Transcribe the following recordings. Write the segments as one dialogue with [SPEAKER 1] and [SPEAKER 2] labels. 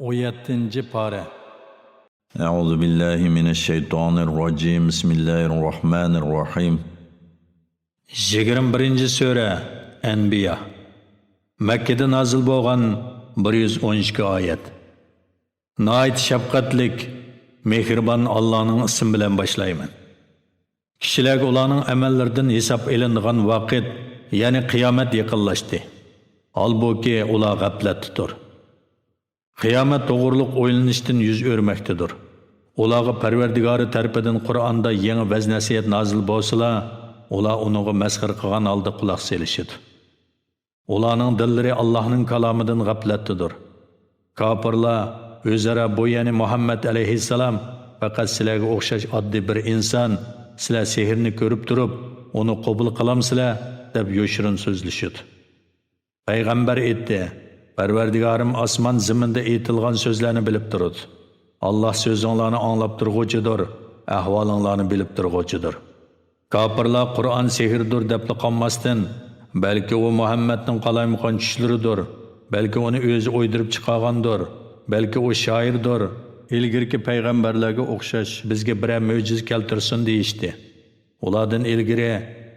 [SPEAKER 1] 17. pare.
[SPEAKER 2] أعوذ بالله من الشيطان الرجيم بسم الله الرحمن الرحيم
[SPEAKER 1] 21. sura Anbiya. Mekkede nazil bo'lgan 112 oyat. Nayt şefqatlik, mehribon Allah'ın ismi bilan boshlayman. Kishilar ularning amallaridan hisob elinadigan vaqt, ya'ni qiyomat yaqinlashdi. Halbuki ular g'aflatdadir. Qiyomat to'g'riliq o'ylanishdan yuz o'rmakdadir. Ularga Parvardigori tarafidan Qur'onda yangi vaz-nasihat nozil bo'lsa, ular uniga masxir qilgan holda quloq solishadi. Ularning dillari Allohning kalomidan g'aflatdadir. Kofirlar o'zaro bu ya'ni Muhammad alayhissalom faqat sizlarga o'xshash oddiy bir inson, sizlar sehrni ko'rib turib, uni qabul qilamsizlar deb yoshirin so'zlashadi. Payg'ambar aytdi: Parvardigorim osmon zaminda aytilgan so'zlarni bilib turadi. Alloh so'zinglarni anglab turg'uchidir, ahvolinglarni bilib turg'uchidir. Kofirlar Qur'on sehrdir deb qolmasdan, balki u Muhammadning qalaymiqon tushlaridir, balki uni o'zi o'ydirib chiqargandir, balki u shoirdir, ilgirki payg'ambarlarga o'xshash bizga bir mo'jiza keltirsin deyishdi. Ulardan ilgari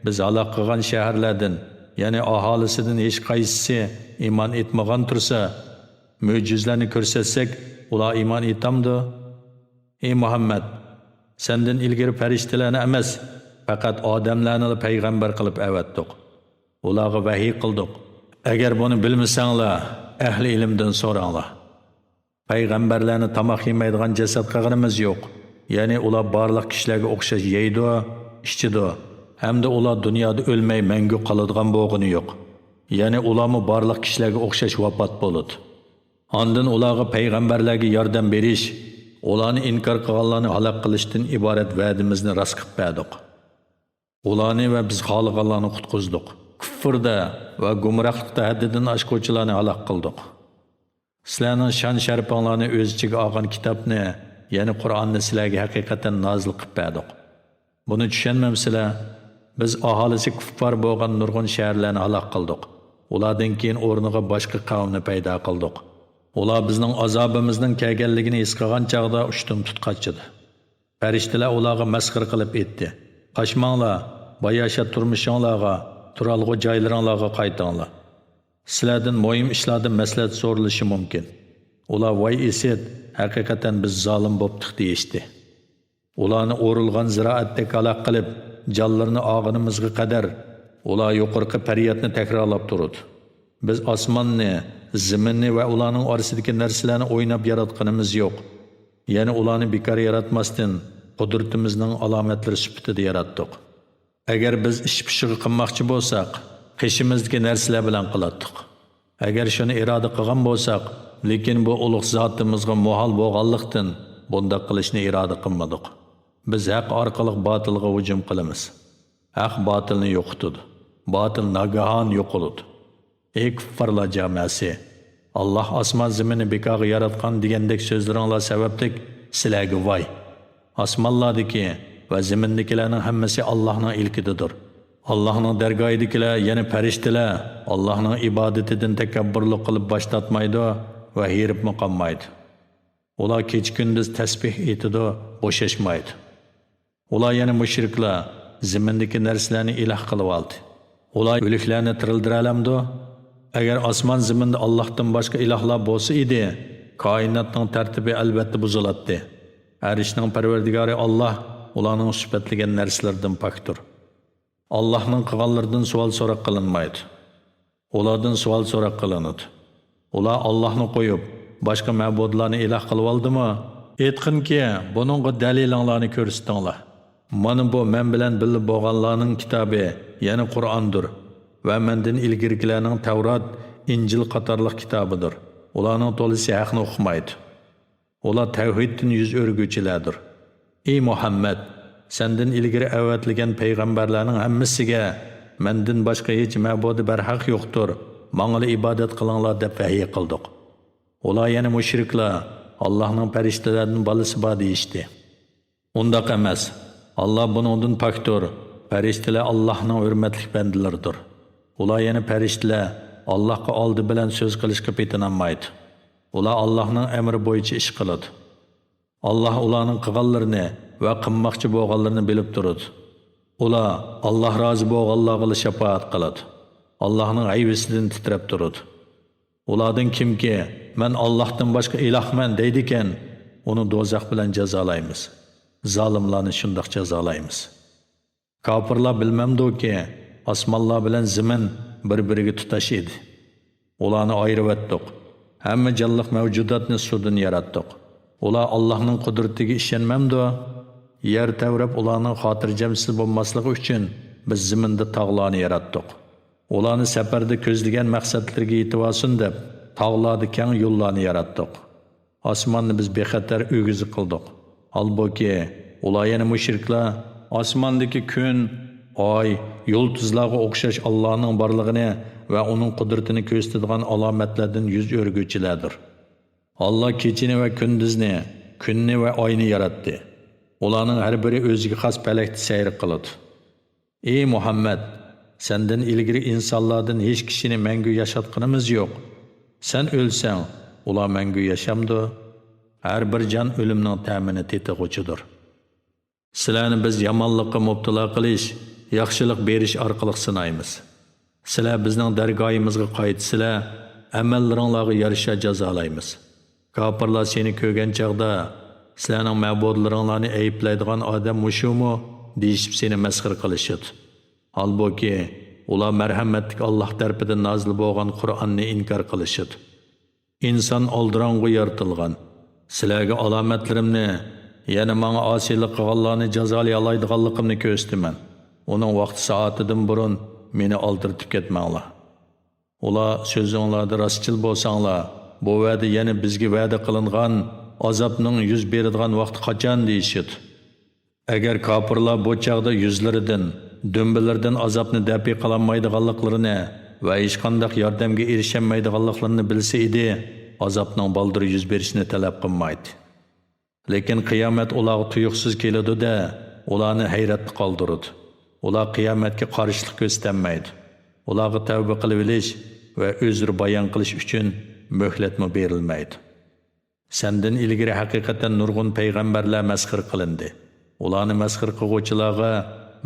[SPEAKER 1] biz halok qilgan shaharlardan, ya'ni aholisidan hech qaysisi iymon etmagan tursa, mo'jizalarni ko'rsatsak, ular iymon etamdi. Ey Muhammad, sendan ilgari farishtalarni emas, faqat odamlarni payg'ambar qilib avatdik. Ularga vahiy qildik. Agar buni bilmasanglar, ahli ilmdan so'ranglar. Payg'ambarlarni tamoq yemaydigan jasad qilganimiz yo'q. Ya'ni ular barliq kishilarga o'xshash yeydi, ichidi. Hamda ular dunyoda o'lmay mangu qoladigan bo'lg'ini yo'q. Ya'ni ularmi barliq kishilarga o'xshash vafot bo'ladi. Ondan ularga payg'ambarlarga yordam berish, ularni inkor qilganlarni halok qilishdan iborat va'dimizni rost qilib berdik. Ularni va biz xohlaganlarni qutqizdik. Kufrda va gumrohlikda haddidan oshquvchilarni halok qildik. Sizlarning shon sharafinglarni o'z ichiga olgan kitobni, ya'ni Qur'onni sizlarga haqiqatan nozil qilib berdik. Buni tushunmamsizlar? Biz aholisi kuffar bo'lgan nurg'un shaharlarni halok qildik. Ulardan keyin o'rniga boshqa qavmni paydo qildik. Ular bizning azobimizning kelganligini his qilgan chaqda ushtum tutqachidi. Farishtalar ularga masxir qilib aytdi: "Qochmanglar, boyasha turmushinglarga, turalg'u joylaringlarga qaytinglar. Sizlardan muhim ishlarda maslahat so'ralishi mumkin." Ular voy esid, haqiqatan biz zolim bo'ptik deyishdi. Ularni o'rilgan ziroatdek aloq qilib, jonlarini og'inimizga qadar ular yuqorqi faryodni takrorlab turdi. Biz osmonni, zaminni va ularning orasidagi narsalarni o'ynab yaratganimiz yo'q. Ya'ni ularni bekor yaratmasdan qudratimizning alomatlari sifatida yaratdik. Agar biz ish pishig'i qilmoqchi bo'lsak, qishimizdagi narsalar bilan qilardik. Agar shuni iroda qilgan bo'lsak, lekin bu ulug' zotimizga muhol bo'lganlikdan bunda qilishni iroda qilmadik. Biz haq orqali botilga hujum qilamiz. Haq botilni yo'qotadi. Botil nagahon yo'qoladi. Ey kuffarlar jamoasi, Alloh osmon zaminni bekorga yaratgan degandek so'zlaringlar sababli sizlarga voy. Osmonlardagi va zamindagilarning hammasi Allohning ilkididir. Allohning dargohidagilar, ya'ni farishtalar, Allohning ibodatidan takabburlik qilib bosh tortmaydi va herib qolmaydi. Ular kecha-kunduz tasbih aytadi, bo'shashmaydi. Ular yana mushriklar zamindagi narsalarni iloh qilib oldi. Ular o'liklarni tirildira olamdi? Agar osmon zaminda Allohdan boshqa ilohlar bo'lsa edi, koinotning tartibi albatta buziladi. Arishning Parvardigori Alloh ularning sifatlagan narsalardan pokdir. Allohning qilganlaridan savol so'roq qilinmaydi. Ulardan savol so'roq qilinadi. Ular Allohni qo'yib boshqa ma'budlarni iloh qilib oldimi? Aytqinki, buningga dalilinglarni ko'rsatinglar. Mana bu men bilan birga bo'lganlarning kitobi, ya'ni Qur'ondir va mendan ilgirgilarning Tavrat, Injil qatorliq kitobidir. Ularning to'lisi haqni o'qimaydi. Ular tavhiddan yuz o'rguvchilardir. Ey Muhammad, sendan ilgari avatilgan payg'ambarlarning hammasiga mendan boshqa hech ma'budi barhaq yo'qdir. Menga ibodat qilinglar deb vahiy qildik. Ular yana mushriklar Allohning farishtalarining bolasi bor deyishdi. Undaq emas. Allah bunundan pokdir. Farishtalar Allohning hurmatli bandalaridir. Ular yana farishtalar Allohga oldi bilan so'z qilishga petinolmaydi. ular Allohning amri bo'yicha ish qiladi. Alloh ularning qilganlarini va qilmoqchi bo'lganlarini bilib turadi. Ular Alloh rozi bo'lganlarga shafaat qiladi. Allohning ayvisidan titrab turadi. Ulardan kimki men Allohdan boshqa ilohman deydi ekan, uni do'zax bilan jazolaymiz. Zolimlarni shundoq jazolaymiz. Kofirlar bilmamdiki, osmonlar bilan zamin bir-biriga tutash edi. Ularni ayirib etdik. Hamma jonliq mavjudotni suvdan yaratdik. Ular Allohning qudratiga ishonmamdi. Yer tavrab ularning xotirjamsiz bo'lmasligi uchun biz zaminda tog'larni yaratdik. Ularni safarda ko'zlagan maqsadlarga yetib olsin deb tog'larda keng yo'llarni yaratdik. Osmonni biz bexatar o'gizi qildik. Halbuki ular yana mushriklar osmondagi kun, oy, yulduzlarga o'xshash Allohning borlig'ini va uning qudratini ko'rsatadigan alomatlardan yuz o'rguvchilardir. Alloh kechini va kunduzni, kunni va oyni yaratdi. Ularning har biri o'ziga xos falakda sayr qiladi. Ey Muhammad, sendan ilgari insonlardan hech kishini mangu yashatganimiz yo'q. Sen o'lsang, ular mangu yashamdi. Har bir jon o'limning ta'mini tetig'uchidir. Sizlarni biz yomonlikqa mubtalo qilish, yaxshilik berish orqali sinaymiz. Sizlar bizning dargoyimizga qaytsizlar, amallaringlarga yarasha jazolaymiz. Kofirlar seni ko'rgan chaqda, sizlarning ma'budlaringlarni ayblaydigan odam mushumu deyishib seni masxir qilishadi. Halbuki ular marhamatli Alloh tarafidan nozil bo'lgan Qur'onni inkor qilishadi. Inson oldirong'u yaratilgan. Sizlarga alomatlarimni, yana menga osiylik qilganlarni jazolay oladiganligimni ko'rsataman. Uning vaqti soatidan burun meni oldirtib ketmanglar. Ular so'zinglarda rostchil bo'lsanglar, bu va'da yana bizga va'da qilingan azobning yuz beradigan vaqti qachon deyishadi. Agar kofirlar bu chaqda yuzlaridan, dumbalardan azobni dafi qilolmaydiganliklarini va hech qanday yordamga erishamaydiganliklarini bilsa edi, azobning baldir yuz berishini talab qilmaydi. Lekin qiyomat ularga tuyuqsiz keladi-da, ularni hayratda qoldiradi. Ular qiyomatga qarshilik ko'rsatmaydi. Ularga tavba qilib olish va o'zr bayon qilish uchun muhlatmi berilmaydi. Sendan ilgari haqiqatan nurg'un payg'ambarlar masxir qilindi. Ularni masxir qiluvchilarga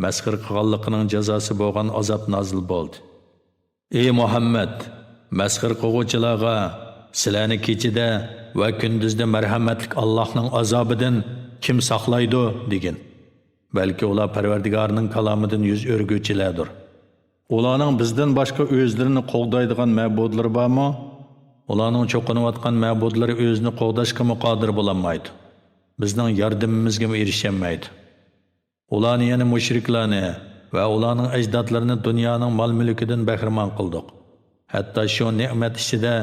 [SPEAKER 1] masxir qilganligining jazosi bo'lgan azob nozil bo'ldi. Ey Muhammad, masxir qiluvchilarga sizlarni kechida va kunduzda marhamatlik Allohning azobidan kim saqlaydi degan. Balki ular Parvardigorning kalomidan yuz o'rguvchilardir. Ularning bizdan boshqa o'zlarini qo'g'daydigan ma'budlari bormi? Ularning cho'qinayotgan ma'budlari o'zini qo'g'dashga qodir bo'lolmaydi. Bizning yordamimizga erishamaydi. Ularni yana mushriklarni va ularning ajdodlarini dunyoning mol-mulkidan bahramon qildik. Hatto shu ne'mat ichida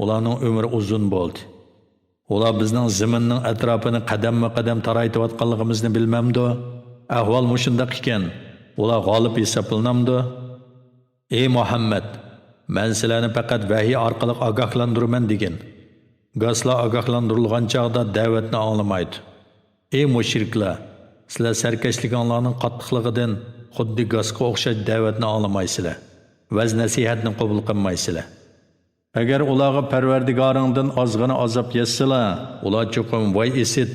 [SPEAKER 1] ularning umri uzun bo'ldi. Ular bizning zaminning atrofini qadam-qadam taraytayotganligimizni bilmamdi. Ahvol mushundaq ekan, ular g'olib hisoblanamdi. Ey Muhammad, men sizlarni faqat vahiy orqali ogohlantiraman degan. G'aslar ogohlantirilgan chaqda da'vatni anglamaydi. Ey mushriklar, sizlar sarkashliginglarning qattiqligidan xuddi g'asga o'xshash da'vatni anglamaysizlar. Vaz nasihatni qabul qilmaysizlar. Agar ularga Parvardigoringdan ozg'ina azob yetsalar, ular cho'qim voy esit,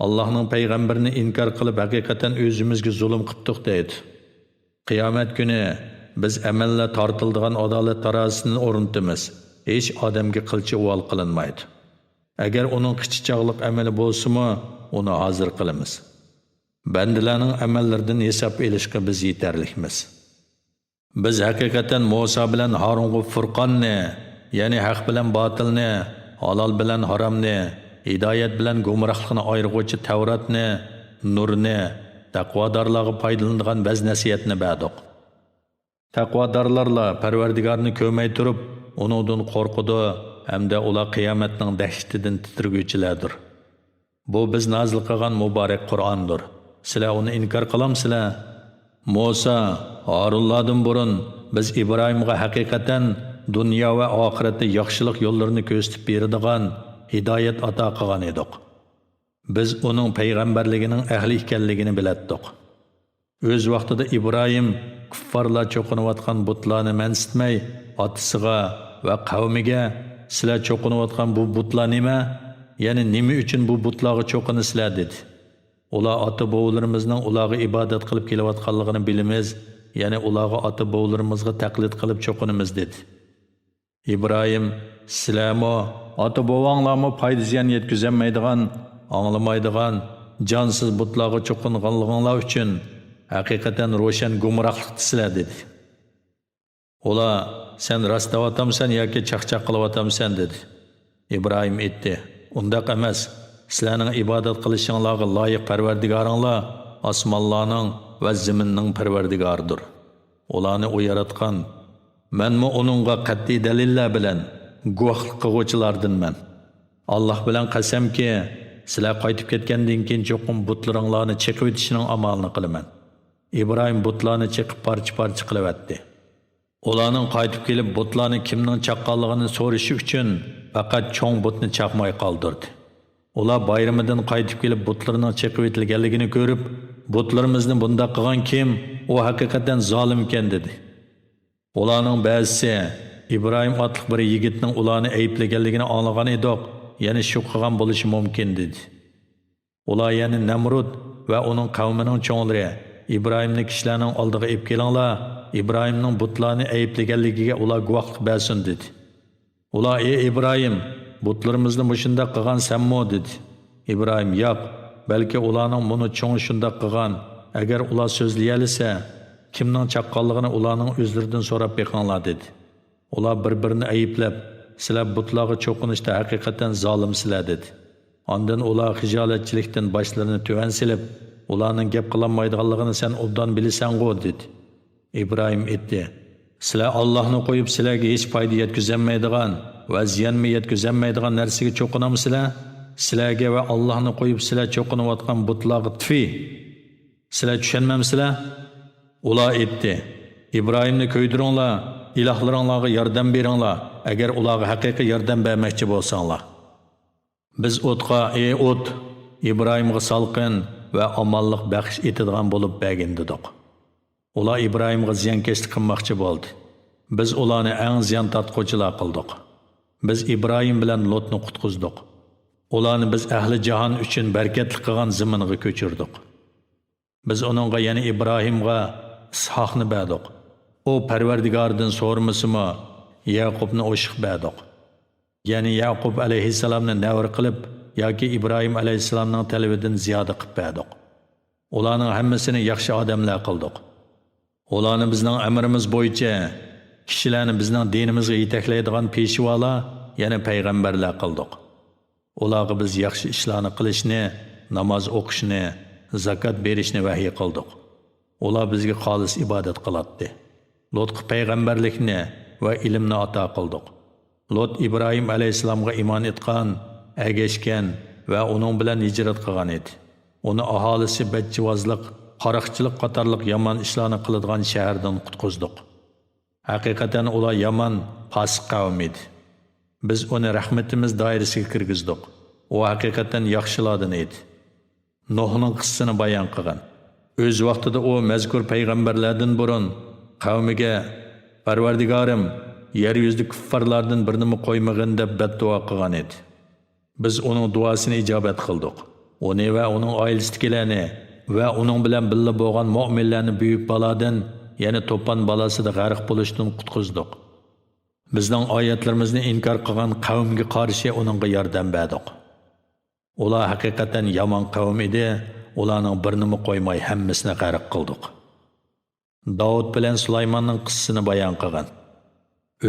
[SPEAKER 1] Allohning payg'ambarini inkor qilib haqiqatan o'zimizga zulm qildik deydi. Qiyomat kuni biz amallar tortiladigan adolat tarozisini o'rnatamiz. Hech odamga qilchi uvol qilinmaydi. Agar uning qichichaqliq amali bo'lsa-mu, uni hozir qilamiz. Bandalarning amallaridan hisob olishga biz yetarlikmiz. Biz haqiqatan Musa bilan Harunga Furqonni, ya'ni haq bilan botilni, halol bilan haromni, hidoyat bilan gumrohlikni ayirg'uvchi Tavratni, nurni, taqvodorlarga foydalanadigan vaz nasihatni berdik. Taqvodorlarla Parvardigorni ko'rmay turib, uningdan qo'rqidi hamda ular qiyomatning dahshatidan titrguvchilardir. Bu biz nozil qilgan muborak Qur'ondir. Sizlar uni inkor qilamsizlar? Musa, Harunlardan burun biz Ibrohimga haqiqatan dunyo va oxiratda yaxshilik yo'llarini ko'rsatib beradigan hidoyat ato qilgan edik. Biz uning payg'ambarligining ahli ekanligini bilatdik. O'z vaqtida Ibrohim kuffarlar cho'qinayotgan butlarni mansitmay, otasiga va qavmiga sizlar cho'qinayotgan bu butlar nima? Ya'ni nima uchun bu butlarga cho'qinisizlar dedi. Ular ota-bovlarimizning ularga ibodat qilib kelayotganligini bilamiz, ya'ni ularga ota-bovlarimizga taqlid qilib cho'qinamiz dedi. İbrahim, sizlarmi, ota-bovanglarmi foyda ziyon yetkazolmaydigan, anglamaydigan, jonsiz butlarga cho'qinganliginglar uchun haqiqatan ro'shan gumrohlikdasizlar dedi. Ular, sen rostavatamsan yoki chaqchaq qilayotamsan dedi. İbrahim aytdi, undaq emas. Sizlarning ibodat qilishinglarga loyiq Parvardigoringlar osmonlarning va zaminning Parvardigoridir. Ularni u yaratgan. Menmi onunğa qat'iy dalillar bilan guvohlik qiluvchilardanman. Alloh bilan qasamki, sizlar qaytib ketgandan keyin cho'qim butlaringlarni chiqib o'tishining amalini qilaman. İbrahim butlarni chiqib parcha-parcha qilyapti. Ularning qaytib kelib butlarni kimning chaqqanligini so'rashi uchun faqat cho'ng butni chaqmay qoldirdi. Ular bayramidan qaytib kelib butlarning chiqib o'tilganligini ko'rib, butlarimizni bunda qilgan kim? O haqiqatan zolim ekan dedi. Ularning ba'zisi İbrahim otliq bir yigitning ularni ayblaganligini anglagan edik, ya'ni shu qilgan bo'lishi mumkin dedi. Ular ya'ni Namrud va uning qavmining cho'nglari İbrahimni kishilarning oldiga olib kelinglar, İbrahimning butlarni ayblaganligiga ular guvohlik bersin dedi. Ular ey İbrahim, butlarimizni mushunda qilgan senmi dedi. İbrahim yo'q, balki ularning buni cho'ng shunda qilgan. Agar ular so'zlayalisa, kimning chaqqanligini ularning o'zlaridan so'rab beqinglar dedi. Ular bir-birini ayblab, sizlar butlarga cho'qinishda haqiqatan zolimsizlar dedi. Ondan ular xijolatchilikdan boshlarini tuvan silib, ularning gap qilolmaydiganligini sen obdan bilasan-ku dedi. İbrahim aytdi, sizlar Allohni qo'yib sizlarga hech foyda yetkazolmaydigan va ziyon yetkazolmaydigan narsaga cho'qinamsizlar? Sizlarga va Allohni qo'yib sizlar cho'qinayotgan butlarga tfi. Sizlar tushunmamsizlar? Ular aytdi, İbrahimni ko'ydiringlar, ilohlaringlarga yordam beringlar, agar ularga haqiqiy yordam bermoqchi bo'lsanglar. Biz o'tqa, ey o't, İbrahimga salqin va omonlik baxsh etadigan bo'lib bergin dedik. Ular İbrahimga ziyonkashlik qilmoqchi bo'ldi. Biz ularni eng ziyon tortquvchilar qildik. Biz İbrahim bilan Lotni qutqizdik. Ularni biz ahli jahon uchun barakatli qilgan zaminga ko'chirdik. Biz onunğa ya'ni İbrahimga İshaqni berdik. O Parvardigordan so'rmasimi, Yaqubni o'shiq berdik. Ya'ni Yaqub alayhissalomni navr qilib yoki İbrahim alayhissalomning talabidan ziyoda qilib berdik. Ularning hammasini yaxshi odamlar qildik. Ularni bizning amrimiz bo'yicha kishilarni bizning dinimizga yetaklaydigan peshvolar, ya'ni payg'ambarlar qildik. Ularga biz yaxshi ishlarni qilishni, namoz o'qishni, zakat berishni vahiy qildik. Ular bizga xolis ibodat qilatdi. Lotga payg'ambarlikni va ilmni ato qildik. Lot İbrahim alayhissalomga iymon etgan, agashgan va uning bilan hijrat qilgan edi. Uni aholisi badjivozlik, qaroqchilik qatorliq yomon ishlarni qiladigan shahardan qutqizdik. Haqiqatan ular yomon, fosiq qavm edi. Biz uni rahmatimiz doirasiga kirgizdik. U haqiqatan yaxshilardan edi. Nuhning qissasini bayon qilgan. O'z vaqtida u mazkur payg'ambarlardan burun qavmiga Parvardigorim yer yuzida kuffarlardan birini qo'ymag'in deb badduo qilgan edi. Biz uning duosini ijobat qildik. Uni va uning oilasidagilarni va uning bilan birga bo'lgan mu'minlarni buyuk balodan, ya'ni to'pon balosida g'arq bo'lishdan qutqizdik. Bizning oyatlarimizni inkor qilgan qavmga qarshi uningga yordam berdik. Ular haqiqatan yomon qavm edi. Ularning birini qo'ymay hammasini g'arq qildik. Davud bilan Sulaymonning qissasini bayon qilgan.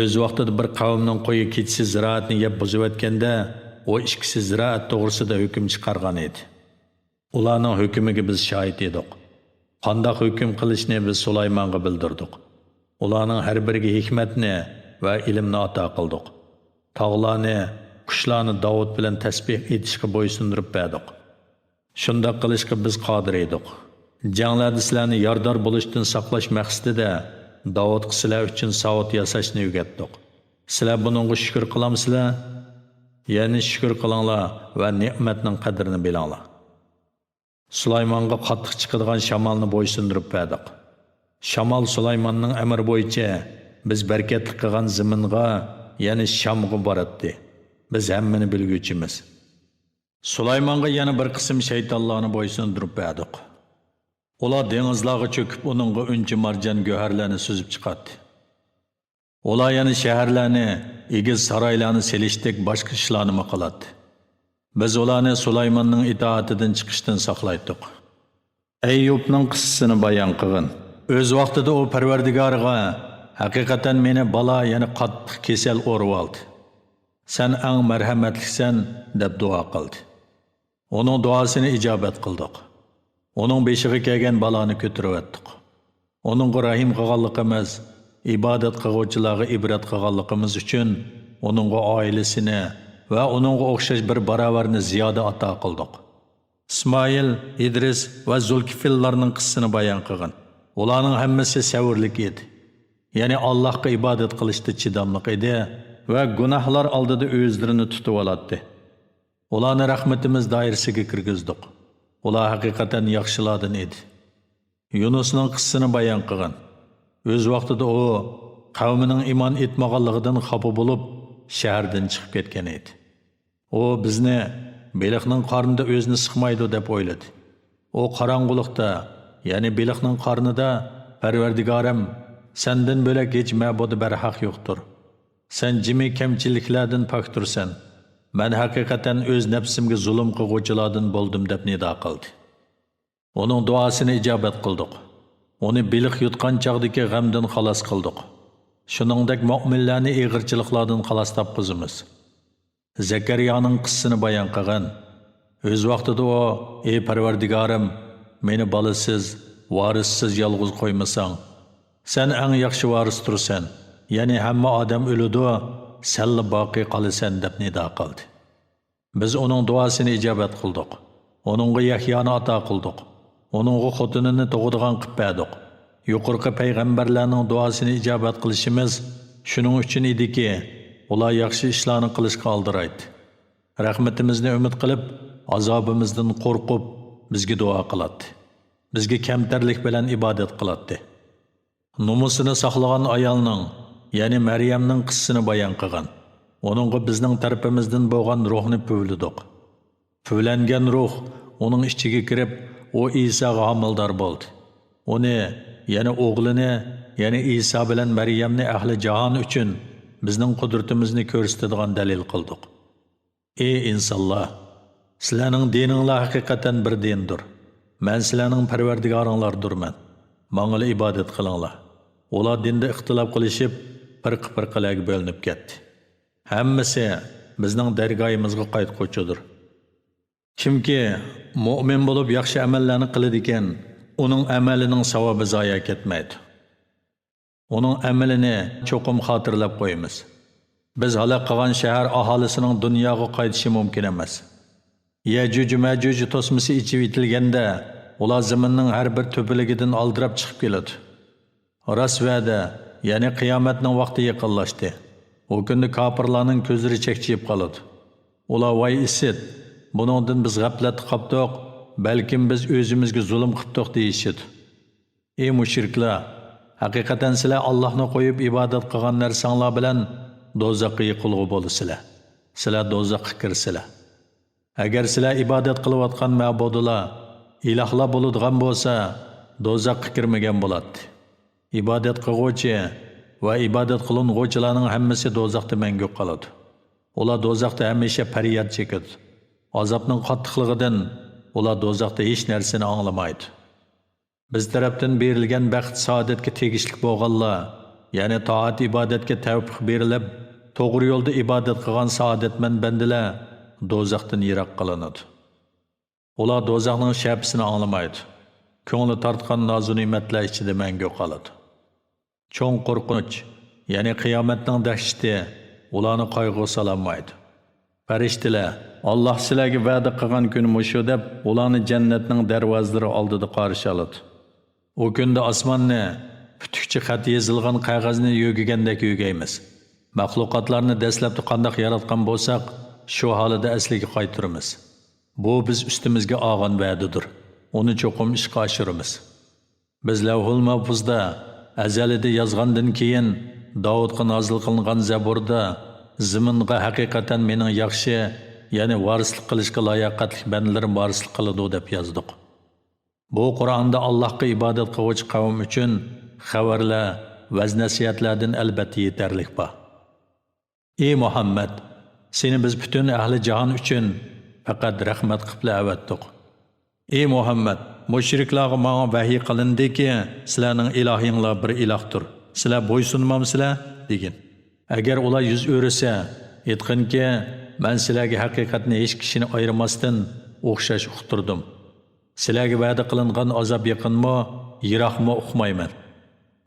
[SPEAKER 1] O'z vaqtida bir qavmning qo'yi keçisi ziroatni yeb buzib o'tganda, o ikkisi ziroat to'g'risida hukm chiqargan edi. Ularning hukmiga biz shohid edik. Qanday hukm qilishni biz Sulaymonga bildirdik. Ularning har biriga hikmatni va ilmni ato qildik. Tog'larni, qushlarni Davud bilan tasbih etishga bo'ysundirib berdik. Shunda qilishga biz qodir edik. Janglarda sizlarni yordar bo'lishdan saqlash maqsadida Davud sizlar uchun savut yasashni o'rgatdik. Sizlar buningga shukr qilamsizlar? Ya'ni shukr qilinglar va ne'matning qadrini bilinglar. Sulaymonga qattiq chiqadigan shamolni bo'ysundirib berdik. Shamol Sulaymonning amri bo'yicha biz barakatli qilgan zaminga ya'ni Shamga boradi. Biz hammani bilguvchimiz. Sulaymonga yana bir qism shaytonlarni bo'ysundirib berdik. Ular dengizlarga cho'kib, uningga uncha marjon go'harlarni suzib chiqadi. Ular yana shaharlarni, egiz saroylarni selishdik boshqa ishlarni qiladi. Biz ularni Sulaymonning itoatidan chiqishdan saqlaydik. Ayyubning qissasini bayon qilgan. O'z vaqtida u Parvardigoriga haqiqatan meni balo, ya'ni qattiq kasal o'rib oldi. Sen eng marhamatlisan deb duo qildi. Onun duasini ijobat qildik. Onun beshiga kelgan baloni ko'tarib o'tdik. Oningga rahim qilganligimiz, ibodat qiluvchilarga ibrat qilganligimiz uchun oningga oilasini va oningga o'xshash bir barobarni ziyoda ato qildik. İsmail, İdris va Zulkifillarning qissasini bayon qilgan. Ularning hammasi savrlik edi. Ya'ni Allohga ibodat qilishda chidamliq edi va gunohlar oldida o'zlarini tutib oladi. Ularni rahmatimiz doirasiga kirgizdik. Ular haqiqatan yaxshilardan edi. Yunusning qissasini bayon qilgan. O'z vaqtida u qavmining iymon etmaganligidan xafa bo'lib, shahardan chiqib ketgan edi. U bizni beliqning qornida o'zini siqmaydi deb o'yladi. U qorong'ulikda, ya'ni beliqning qornida Parvardigorim, sendan bo'lak hech ma'budi barhaq yo'qdir. Sen jimi kamchiliklardan poktursan. Men haqiqatan o'z nafsimga zulm qiluvchilardan bo'ldim deb nido qildi. Onun duosini ijobat qildik. Onu beliq yutgan chaqdagi g'amdan xalos qildik. Shuningdek mu'minlarni ig'irchiliklardan xalos topqizamiz. Zakariyaning qissasini bayon qilgan. O'z vaqtida u: "Ey Parvardigorim, meni bolasiz, varissiz yolg'iz qo'ymasang, sen eng yaxshi varisdirsan. Ya'ni hamma odam o'ladi, senla boqiy qolasan" deb nido qildi. Biz uning duosini ijobat qildik. Oningga Yahyoni ato qildik. Oningga xotinini tug'adigan qilib berdik. Yuqorqi payg'ambarlarning duosini ijobat qilishimiz shuning uchun ediki, ular yaxshi ishlarni qilishga oldiraydi. Rahmatimizni umid qilib, azobimizdan qo'rqib bizga duo qiladi. Bizga kamtarlik bilan ibodat qiladi. Nomusini saqlagan ayolning, ya'ni Maryamning qissasini bayon qilgan. Oningga bizning tarafimizdan bo'lgan ruhni puvladik. Puvlangan ruh uning ichiga kirib, o İsa'ga homildor bo'ldi. Uni, ya'ni o'g'lini, ya'ni İsa bilan Maryamni ahli jahon uchun bizning qudratimizni ko'rsatadigan dalil qildik. Ey insonlar, sizlarning dininglar haqiqatan bir dindir. Men sizlarning parvardigoringlardirman. Menga ibodat qilinglar. Ular dinda ixtilof qilishib, firqa-firqalarga bo'linib ketdi. Hammasi bizning dargoyimizga qaytquchidir. Kimki mu'min bo'lib yaxshi amallarni qiladi ekan, uning amalining savobi zoya ketmaydi. Uning amalini cho'qim xotirlab qo'yamiz. Biz halok qilgan shahar aholisining dunyoga qaytishi mumkin emas. Yajuj-Majuj to'smasi ichib etilganda, ular zaminning har bir to'piligidan oldirab chiqib keladi. Rost va'da, ya'ni qiyomatning vaqti yaqinlashdi. O kunda kofirlarning ko'zlari chekchiyib qoladi. Ular voy isit, buningdan biz g'aflatda qoldik, balkim biz o'zimizga zulm qildik deyishadi. Ey mushriklar, haqiqatan sizlar Allohni qo'yib ibodat qilgan narsanglar bilan do'zaxga yiqilg'i bo'lasizlar. Sizlar do'zaxga kirsizlar. Agar sizlar ibodat qilayotgan ma'budlar, ilohlar bo'ladigan bo'lsa, do'zaxga kirmagan bo'ladi. Ibodat qilguvchi va ibodat qilinguvchilarning hammasi do'zaxda mangu qoladi. Ular do'zaxda hamisha faryod chekadi. Azobning qattiqligidan ular do'zaxda hech narsani anglamaydi. Biz tarafdan berilgan baxt saodatga tegishli bo'lganlar, ya'ni toat ibodatga tavfiq berilib, to'g'ri yo'lda ibodat qilgan saodatmand bandalar do'zaxdan yiroq qilinadi. Ular do'zaxning shapsini anglamaydi. Ko'ngli tortgan noz-ne'matlar ichida mangu qoladi. Cho'ng qo'rqinch, ya'ni qiyomatning dahshati ularni qayg'uga sololmaydi. Farishtalar, Alloh sizlarga va'da qilgan kun mushu deb, ularni jannatning darvozalari oldida qarshi oladi. O kunda osmonni putukcha xat yozilgan qog'ozni yo'gigandek yo'gaymiz. Maxluqotlarni dastlabda qandoq yaratgan bo'lsak, shu holida asliga qaytaramiz. Bu biz ustimizga olgan va'dadir. Uni cho'qim ishga oshiramiz. Biz lavhul mahfuzda azalida yozgandan keyin Davudga nozil qilingan Zaburda ziminga haqiqatan mening yaxshi, ya'ni varislik qilishga layoqatli bandalarim varislik qiladi deb yozdik. Bu Qur'onda Allohga ibodat qiluvchi qavm uchun xabarlar, vaz-nasihatlardan albatta yetarlik bor. Ey Muhammad, seni biz butun ahli jahon uchun faqat rahmat qilib avatdik. Ey Muhammad, mushriklarga menga vahiy qilindiki, sizlarning ilohinglar bir ilohdir. Sizlar bo'ysunmamsizlar degan. Agar ular yuz o'risa, aytqinki, men sizlarga haqiqatni hech kishini ayirmasdan o'xshash uqtirdim. Sizlarga va'da qilingan azob yaqinmi, yiroqmi uqmayman.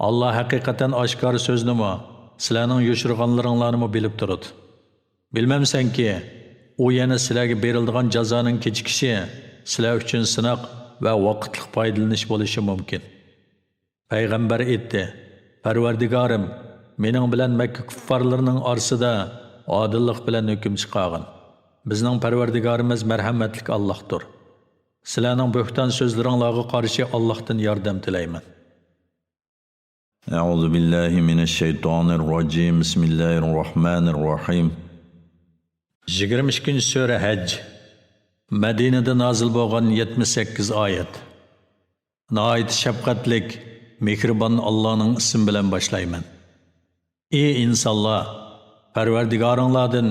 [SPEAKER 1] Allah haqiqatan oshkor so'znimi, sizlarning yoshirganlaringlarni bilib turadi. Bilmamsanki, u yana sizlarga beriladigan jazoning kechikishi sizlar uchun sinoq va vaqtlik foydalanish bo'lishi mumkin. Payg'ambar aytdi: Parvardigorim, mening bilan Makka kuffarlarining orasida odillik bilan hukm chiqargin. Bizning Parvardigorimiz marhamatlik Allohdir. Sizlarning bo'xton so'zlaringizga qarshi Allohdan yordam tilayman.
[SPEAKER 2] أعوذ بالله من الشيطان الرجيم بسم الله الرحمن الرحيم
[SPEAKER 1] 22 sura Hajj Madinada nozil bo'lgan 78 oyat. Nihoyat shafqatlik, mehribon Allohning ismi bilan boshlayman. Ey insonlar, Parvardigoringlardan,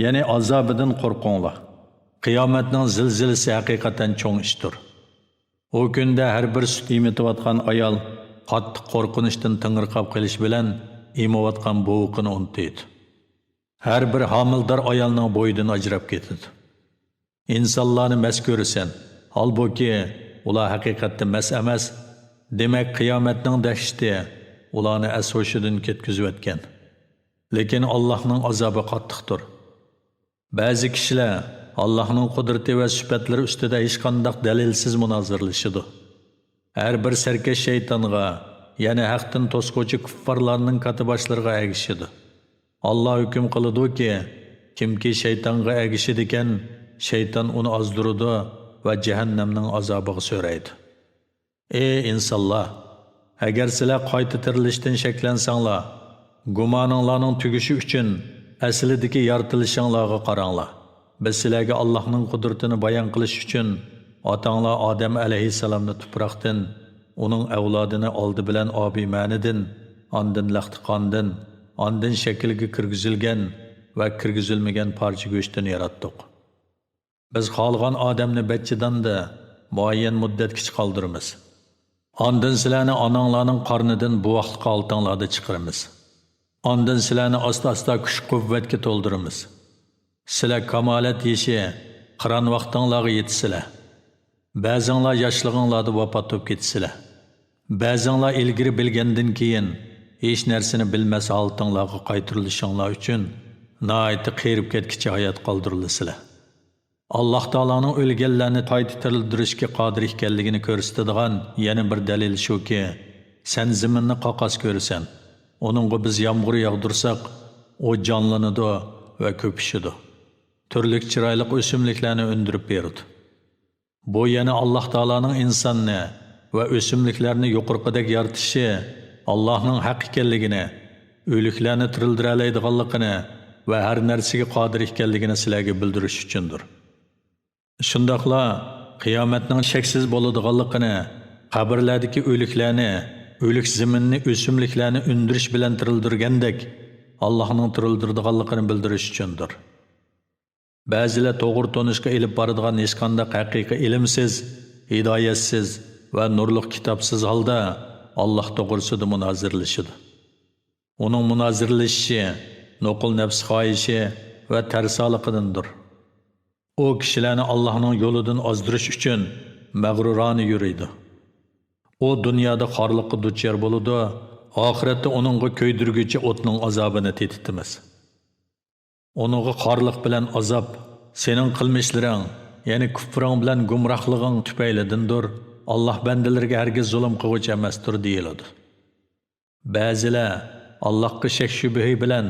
[SPEAKER 1] ya'ni azobidan qo'rqinglar. Qiyomatning zilzilasi haqiqatan cho'ng ishdir. O kunda har bir sut emitayotgan ayol qattiq qo'rqinishdan tingirqab qolish bilan emayotgan bo'g'ini unutadi. Har bir homildor ayolning bo'yidan ajrab ketadi. İnsanlarni mas ko'rsan, holbuki ular haqiqatda mas emas. Demak, qiyomatning dahshati ularni as-hushidan ketkizib o'tgan. Lekin Allohning azobi qattiqdir. Ba'zi kishilar Allohning qudrati va sifatlari ustida hech qanday dalilsiz munozirlashadi. Her bir serkeş şeytanğa, yani haqdan to'squvchi kuffarlarning katiboshlariga ergishadi. Allah hukm qiladi ki, kimki şeytanga ergishadi ekan, şeytan uni ozdiradi va jahannamning azobiga so'raydi. Ey insonlar, agar sizlar qayta tirilishdan shaklansanglar, gumoninglarning tugishi uchun aslidagi yoritilishinglarga qaranglar. Biz sizlarga Allohning qudratini bayon qilish uchun Atanglar Adem aleyhisselamni tuproqdan, uning avlodini oldi bilan obimanidan, ondan laxtiqondan, ondan shaklga kirgizilgan va kirgizilmagan parcha go'shtdan yaratdik. Biz xohlagan odamni bachchidanda muayyan muddatgacha qoldiramiz. Ondan sizlarni onanglarning qornidan buvoqli oltinglarda chiqaramiz. Ondan sizlarni asta-asta kuch-quvvatga to'ldiramiz. Sizlar kamolat yeshi, qiron vaqtinglarga yetisizlar. Ba'zanlar yoshlig'inglarda vafot bo'lib ketisizlar. Ba'zanlar ilgari bilgandan keyin hech narsani bilmas holtinglarga qaytarilishinglar uchun nihoyat qiyib ketkicha hayot qoldirilasizlar. Alloh taolaning o'lganlarni qayta tirildirishga qodir ekanligini ko'rsatadigan yana bir dalil shuki, sen zaminni qoqas ko'rsan, uningga biz yomg'ir yog'dirsak, u jonlanadi va ko'pishadi. Turli chiroyli o'simliklarni undirib beradi. Bu yana Alloh taolaning insonni va o'simliklarni yuqorqidek yaratishi, Allohning haq ekanligini, o'liklarni tirildira oladiganligini va har narsaga qodir ekanligini sizlarga bildirish uchundir. Shundaqla qiyomatning shaksiz bo'ladiganligini, qabrlardagi o'liklarni, o'lik zaminni, o'simliklarni undirish bilan tirildirgandek, Allohning tirildiradiganligini bildirish uchundir. Ba'zilar to'g'ri tonishga ilib boradigan hech qanday haqiqiy ilmsiz, hidoyatsiz va nurliq kitobsiz holda Alloh to'g'risida munozirlashadi. Uning munozirlashishi nuqul nafs xohishi va tarsoliqidandir. O kishilarni Allohning yo'lidan ozdirish uchun mag'rurona yuriydi. O dunyoda xorliqqa duchor bo'ladi, oxiratda uningga ko'ydirguchi o'tning azobini tetitimiz. Onunğa xorliq bilan azob, sening qilmishlaring, ya'ni kufring bilan gumrohliging tufaylidandir. Alloh bandalarga hargiz zulm qiluvchi emasdir deyiladi. Ba'zilar Allohga shak shubha bilan,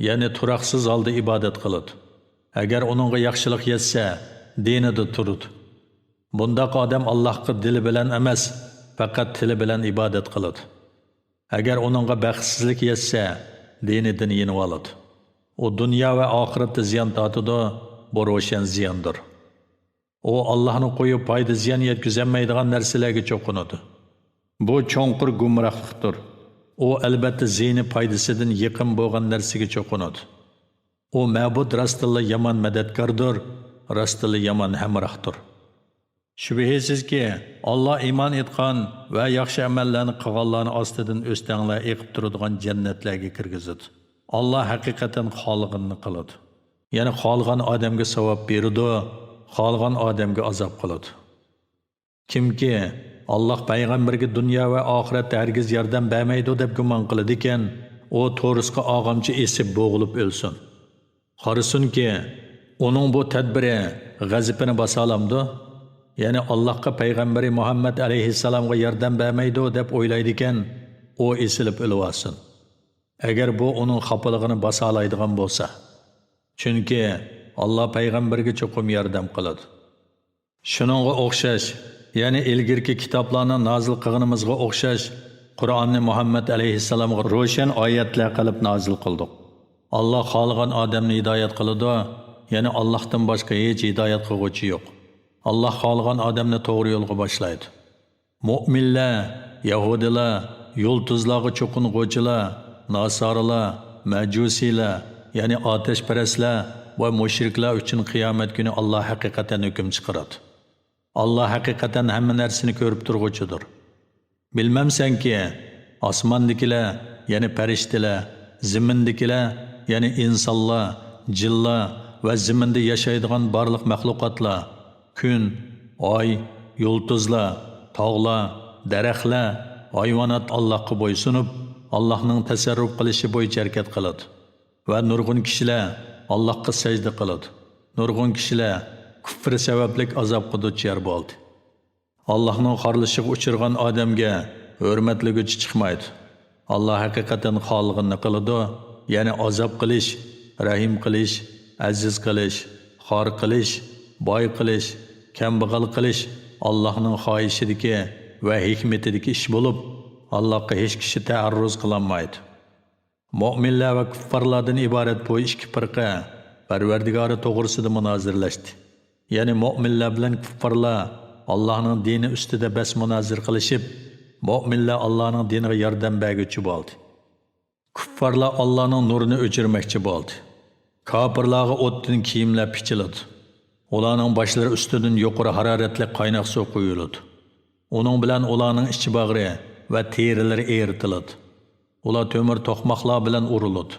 [SPEAKER 1] ya'ni turaqsiz holda ibodat qiladi. Agar uningga yaxshilik yetsa, dinida turadi. Bundaq odam Allohga dili bilan emas, faqat tili bilan ibodat qiladi. Agar uningga baxtsizlik yetsa, dinidan yenib oladi. U dunyo va oxiratda ziyon tortadi, bu ro'shan ziyondir. U Allohni qo'yib foyda ziyon yetkazolmaydigan narsalarga cho'qinadi. Bu cho'nqur gumrohlikdir. U albatta ziyni foydasidan yiqin bo'lgan narsaga cho'qinadi. U ma'bud rostilla yomon madadkordir, rostilla yomon hamrohdir. Shubhisizki, Allah iman etgan va yaxshi amallarni qilganlarni ostidan o'stanglar eqib turadigan jannatlarga kirgizadi. Allah haqiqatan xohlaganini qiladi. Ya'ni xohlagan odamga savob beradi, xohlagan odamga azob qiladi. Kimki Allah payg'ambarga dunyo va oxiratda hargiz yordam bermaydi deb gumon qiladi ekan, u to'risqa og'amchi esib bo'g'ilib o'lsin. Qarasunki, uning bu tadbiri g'azabini bosa olamdi. Ya'ni Allohga payg'ambari Muhammad alayhissalomga yordam bermaydi deb o'ylaydi ekan, u esilib o'lsin. Agar bu uning xafaligini bosa oladigan bo'lsa, chunki Alloh payg'ambarga cho'qim yordam qiladi. Shuningga o'xshash, ya'ni ilgirki kitoblarni nozil qilganimizga o'xshash, Qur'onni Muhammad alayhissalomga ro'shan oyatlar qilib nozil qildik. Alloh xohlagan odamni hidoyat qiladi, ya'ni Allohdan boshqa hech hidoyat qiluvchi yo'q. Allah xohlagan odamni to'g'ri yo'lga boshlaydi. Mu'minlar, Yahudilar, yulduzlarga cho'qing'uvchilar, Nasaralar, Majusiylar, ya'ni otashparastlar va mushriklar uchun qiyomat kuni Allah haqiqatan hukm chiqaradi. Allah haqiqatan hamma narsani ko'rib turg'uchidir. Bilmamsanki, osmondagilar, ya'ni farishtalar, zimindagilar, ya'ni insonlar, jinlar va ziminda yashaydigan barliq maxluqotlar, kun, oy, yulduzlar, tog'lar, daraxtlar, hayvonot Allohga bo'ysunib, Allohning tasarruf qilishi bo'yicha harakat qiladi. Va nurg'un kishilar Allohga sajda qiladi. Nurg'un kishilar kufr sababli azobga duchor bo'ldi. Allohning xorlishiga uchirgan odamga hurmatligichi chiqmaydi. Alloh haqiqatan xohlaganini qiladi, ya'ni azob qilish, rahim qilish, aziz qilish, xor qilish, boy qilish, kambag'al qilish Allohning xohishidagi va hikmatidagi ish bo'lib, Allohga hech kishi ta'arruz qilolmaydi. Mu'minlar va kuffarlardan iborat bu ikki firqa Parvardigori to'g'risida munozirlashdi. Ya'ni mu'minlar bilan kuffarlar Allohning dini ustida bas munozir qilishib, mu'minlar Allohning diniga yordam berguchi bo'ldi. Kuffarlar Allohning nurini o'chirmoqchi bo'ldi. Kofirlarga o'tdan kiyimlar pichiladi. Ularning boshlari ustidan yuqori haroratli qaynoq suv quyiladi. Uning bilan ularning ichi bag'ri va terilari eritiladi. Ular to'mir to'qmoqlar bilan uriladi.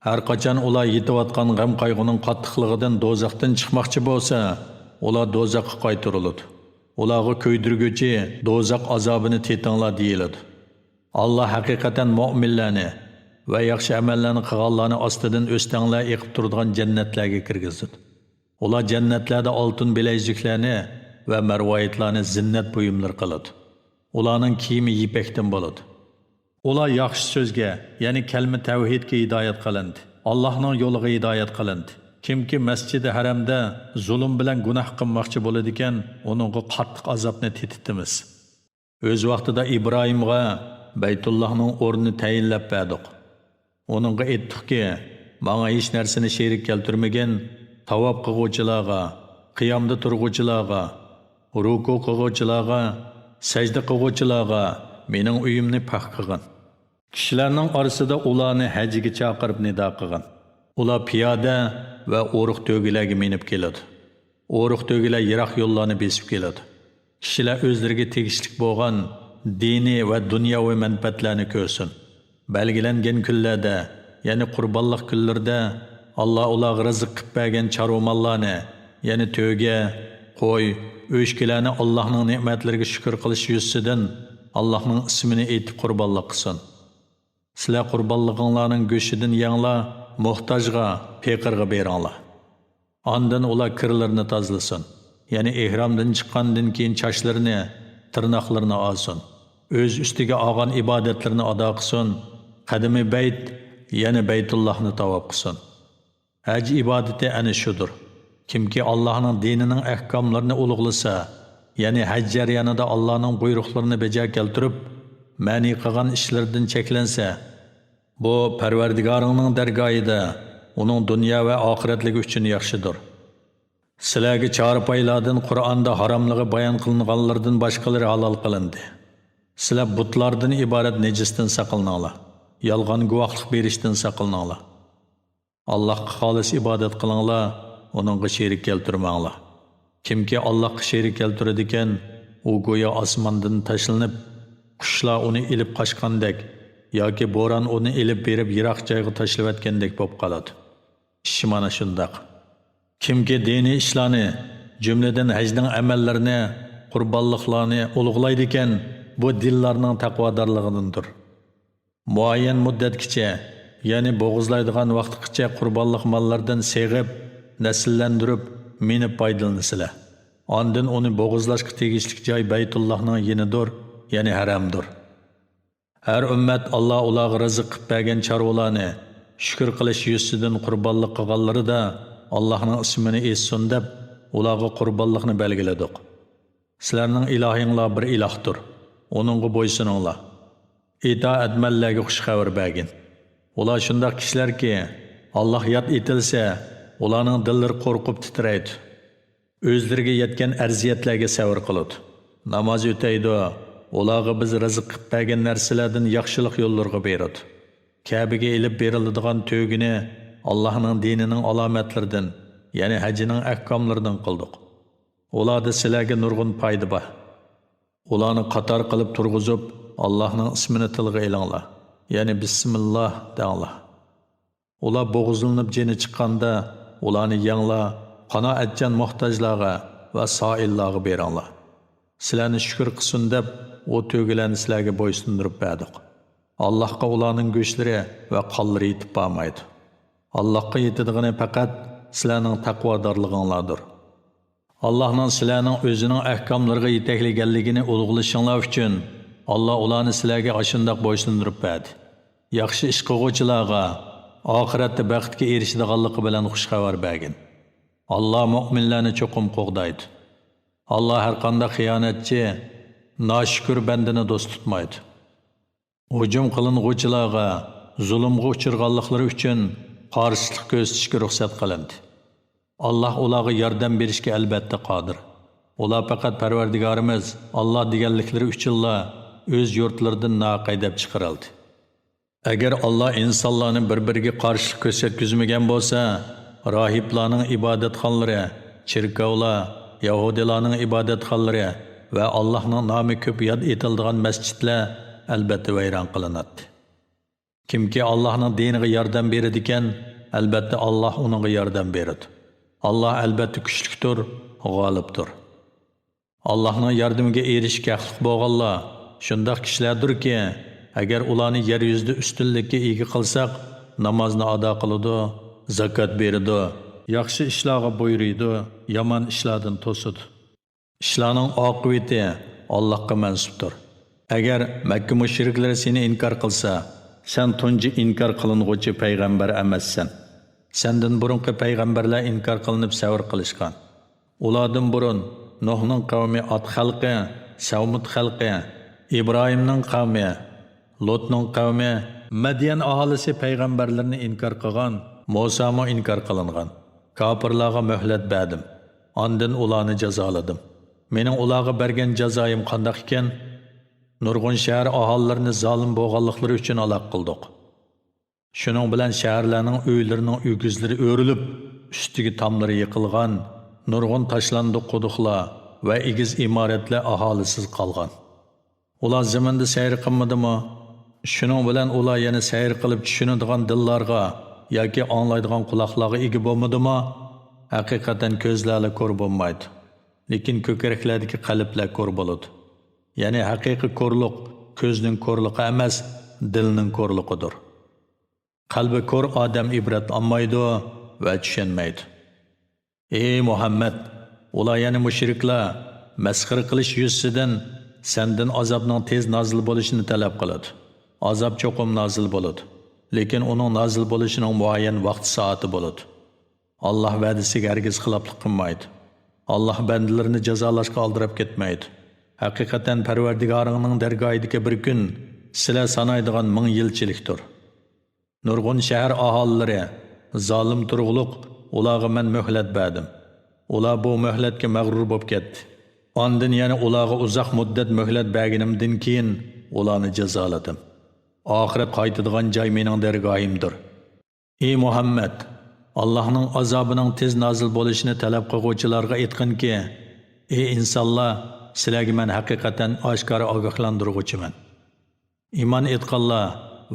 [SPEAKER 1] Har qachon ular yetayotgan g'am qayg'uning qattiqligidan do'zaxdan chiqmoqchi bo'lsa, ular do'zaxga qaytariladi. Ularga ko'ydirguchi do'zax azobini tetinglar deyiladi. Alloh haqiqatan mu'minlarni va yaxshi amallarni qilganlarni ostidan o'stanglar eqib turadigan jannatlarga kirgizadi. Ular jannatlarda oltin bileziklarni va marvoyatlarni zinnat buyumlar qiladi. Ularning kiyimi yipakdan bo'ladi. Ular yaxshi so'zga, ya'ni kalma tavhidga hidoyat qilindi. Allohning yo'liga hidoyat qilindi. Kimki masjidi haramda zulm bilan gunoh qilmoqchi bo'ladi ekan, uningga qattiq azobni tetitimiz. O'z vaqtida Ibrohimga Baytullohning o'rnini tayinlab berdik. Uningga aytdikki, menga hech narsani sherik keltirmagan tavob qiluvchilarga, qiyomda turg'uvchilarga, ruku qiluvchilarga, sajda qiluvchilarga mening uyimni paq qilgan. Kishilarning orasida ularni hajga chaqirib nido qilgan. Ular piyoda va o'riq to'gilarga minib keladi. O'riq to'gilar yiroq yo'llarni besib keladi. Kishilar o'zlariga tegishli bo'lgan diniy va dunyoviy manfaatlarni ko'rsin. Belgilangan kunlarda, ya'ni qurbonlik kunlarida Alloh ularga rizq qilib bergan chorvamonlarni, ya'ni to'ga, qo'y, o'shkilarni Allohning ne'matlariga shukr qilish yuzidan Allohning ismini aytib qurbonlik qilsin. Sizlar qurbonliginglarning go'shidan yanglar, muhtojga, faqirga beringlar. Ondan ular kirlarini tozalasin. Ya'ni ihromdan chiqqandan keyin chochlarini, tirnoqlarini olsin. O'z ustiga olgan ibodatlarini ado qilsin. Qadimiy bayt, ya'ni Baytullohni tavob qilsin. Haj ibodati ana shudir. Kimki Allohning dinining ahkomlarini ulug'lasa, ya'ni haj jarayonida Allohning buyruqlarini bajarib keltirib, ma'ni qilgan ishlardan cheklansa, Bu Parvardigoringning dargohida uning dunyo va oxiratligi uchun yaxshidir. Sizlarga chorpaylardan Qur'onda haromligi bayon qilinganlardan boshqalari halol qilindi. Sizlar butlardan iborat nejisdan saqlaninglar. Yolg'on guvohlik berishdan saqlaninglar. Allohga xolis ibodat qilinglar, uningga sherik keltirmanglar. Kimki Allohga sherik keltiradi ekan, u go'yo osmondan tashlanib, qushlar uni ilib qochgandek yoki bo'ron uni ilib berib yiroq joyga tashlayotgandek bo'lib qoladi. Ish mana shundoq. Kimki diniy ishlarni, jumladan hajning amallarini, qurbonliqlarni ulug'laydi ekan, bu dillarning taqvodorligidandir. Muayyan muddatgacha, ya'ni bo'g'izlaydigan vaqtgacha qurbonliq mollardan seg'ib, nasllantirib, minib foydalansizlar. Ondan uni bo'g'izlashga tegishli joy Baytullohning yinidir, ya'ni haramdir. Har ummat Alloh ularga rizq qilib bergan chorvalarni shukr qilish yuzidan qurbonlik qilganlarida Allohning ismini essin deb ularga qurbonlikni belgiladik. Sizlarning ilohinglar bir ilohdir. Oningga bo'ysuninglar. Itoatmanlarga xush xabar bergin. Ular shunday kishilarki, Alloh yod etilsa, ularning dillari qo'rqib titraydi. O'zlariga yetgan arziyatlarga sabr qiladi. Namoz o'taydi. Ularga biz rizq qilib bergan narsalardan yaxshilik yo'llarga beradi. Kabe'ga ilib beriladigan to'gini Allohning dinining alomatlaridan, ya'ni hajining ahkomlaridan qildik. Ularda sizlarga nurg'un foyda bor. Ularni qator qilib turg'izib, Allohning ismini tilga elinglar, ya'ni bismillah denglar. Ular bo'g'izlanib jini chiqqanda, ularni yanglar, qanoatchan muhtojlarga va soillarga beringlar. Sizlarni shukr qilsin deb o to'gilarni sizlarga bo'ysundirib berdik. Allohga ularning go'shtlari va qonlari yetib bormaydi. Allohga yetadigan faqat sizlarning taqvodorliginglardir. Allohning sizlarning o'zining ahkomlariga yetaklaganligini ulug'lashinglar uchun Alloh ularni sizlarga ashundoq bo'ysundirib berdi. Yaxshi ish qiluvchilarga oxiratda baxtga erishadiganligi bilan xush xabar bergin. Alloh mu'minlarni cho'qim qo'g'daydi. Alloh har qanday xiyonatchi, noshukr bandani do'st tutmaydi. Hujum qiling'uvchilarga, zulmga uchirganliklari uchun qarshilik ko'rsatishga ruxsat qilindi. Alloh ularga yordam berishga albatta qodir. Ular faqat Parvardigorimiz Alloh deganliklari uchunla o'z yurtlaridan naqaydab chiqarildi. Agar Alloh insonlarni bir-biriga qarshilik ko'rsatgizmagan bo'lsa, rohiblarning ibodatxonalari, cherkovlar, Yahudilarning ibodatxonalari va Allohning nomi ko'p yod etiladigan masjidlar albatta vayron qilinadi. Kimki Allohning diniga yordam beradi ekan, albatta Alloh uningga yordam beradi. Alloh albatta kuchlidir, g'olibdir. Allohning yordamiga erishishga haqli bo'lganlar shundoq kishilardirki, agar ularni yer yuzida ustunlikka ega qilsak, namozni ado qiladi, zakot beradi, yaxshi ishlarga buyuradi, yomon ishlardan to'sadi. Ishlarning oqibati Allohga mansubdir. Agar Makka mushriklari seni inkor qilsa, sen tunji inkor qilinguvchi payg'ambar emassan. Sendan burungi payg'ambarlar inkor qilinib savr qilishgan. Ulardan burun Nuhning qavmi Ad xalqi, Savmud xalqi, Ibrohimning qavmi, Lotning qavmi, Madyan aholisi payg'ambarlarni inkor qilgan, Musa mo inkor qilingan. Kafirlarga muhlat berdim. Ondan ularni jazoladim. Mening ularga bergan jazoyim qanday ekan? Nurg'un shahar aholilarini zolim bo'lganliklari uchun aloq qildik. Shuning bilan shaharlarning uylarining o'gizlari o'rilib, ustiga tomlari yiqilgan, nurg'un tashlandiq quduqlar va egiz imoratlar aholisiz qolgan. Ular zaminda sayr qilmadimi? Shuning bilan ular yana sayr qilib tushunadigan dillarga yoki anglaydigan quloqlarga ega bo'lmadimi? Haqiqatan ko'zlarla ko'r bo'lmaydi. Lekin ko'kraklardagi qalblar ko'r bo'ladi. Ya'ni haqiqiy ko'rlik ko'zning ko'rligi emas, dilning ko'rligidir. Qalbi ko'r odam ibrat olmaydi va tushunmaydi. Ey Muhammad, ular yana mushriklar masxara qilish yuzidan sendan azobning tez nozil bo'lishini talab qiladi. Azob cho'qim nozil bo'ladi, lekin uning nozil bo'lishining muayyan vaqt soati bo'ladi. Alloh va'dasiga hargiz xiloflik qilmaydi. Alloh bandalarni jazolashga oldirib ketmaydi. Haqiqatan Parvardigoringning dargohidagi bir kun sizlar sanaydigan 1000 yilchilikdir. Nurg'un shahar aholilari, zolim turg'uluq, ularga men muhlat berdim. Ular bu muhlatga mag'rur bo'lib ketdi. Ondan yana ularga uzoq muddat muhlat berganimdan keyin ularni jazoladim. Oxirat qaytadigan joy mening dargohimdir. Ey Muhammad, Allohning azobining tez nozil bo'lishini talab qiluvchilarga aytqinki, ey insonlar, sizlarga men haqiqatan oshkora ogohlantiruvchiman. Iymon etganlar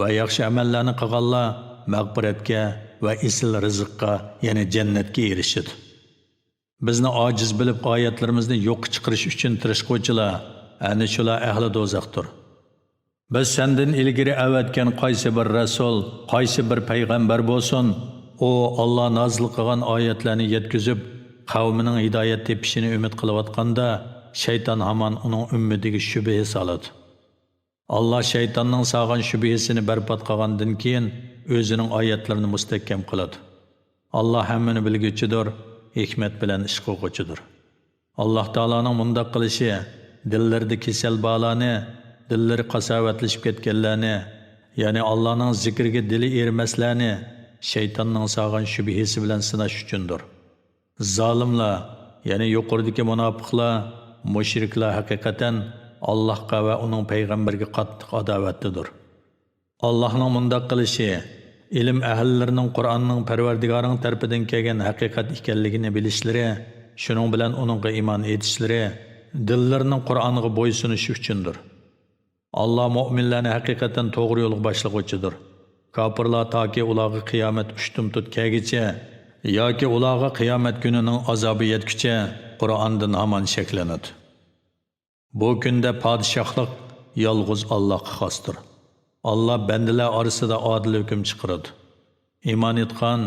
[SPEAKER 1] va yaxshi amallarni qilganlar mag'firatga va isl rizqqa, ya'ni jannatga erishadi. Bizni ojiz bilib oyatlarimizni yo'q chiqarish uchun tirishquvchilar, ana shular ahli do'zaxdir. Biz sendan ilgari avatgan qaysi bir rasul, qaysi bir payg'ambar bo'lsin, u Alloh nozil qilgan oyatlarni yetkazib, qavmining hidoyat tepishini umid qilayotganda, shayton hamon uning ummatiga shubha soladi. Allah shaytonning sog'an shubhisini barbod qilgandan keyin o'zining oyatlarini mustahkam qiladi. Allah hammani bilguchidir, hikmat bilan ish qiluvchidir. Alloh taolaning mundoq qilishi dillarda kasal balani, dillari qasovatlashib ketganlarni, ya'ni Allohning zikriga dili ermaslarni shaytonning sog'an shubhisi bilan sinash uchundir. Zolimlar, ya'ni yuqoridagi munofiqlar, mushriklar haqiqatan Allohga va uning payg'ambariga qattiq adovatlidir. Allohning mundoq qilishi ilm ahllarining Qur'onning Parvardigorining tarafidan kelgan haqiqat ekanligini bilishlari, shuning bilan uningga iymon etishlari, dillarining Qur'onga bo'ysunishi uchundir. Allah mu'minlarni haqiqatan to'g'ri yo'lga boshlag'uchidir. Kofirlar toki ularga qiyomat ushtum tut kelgicha yoki ularga qiyomat kunining azobi yetguncha Qur'ondan hamon shaklanadi. Bu kunda podshohlik yolg'iz Allohga xosdir. Allah bandalar orasida adil hukm chiqaradi. Iymon etgan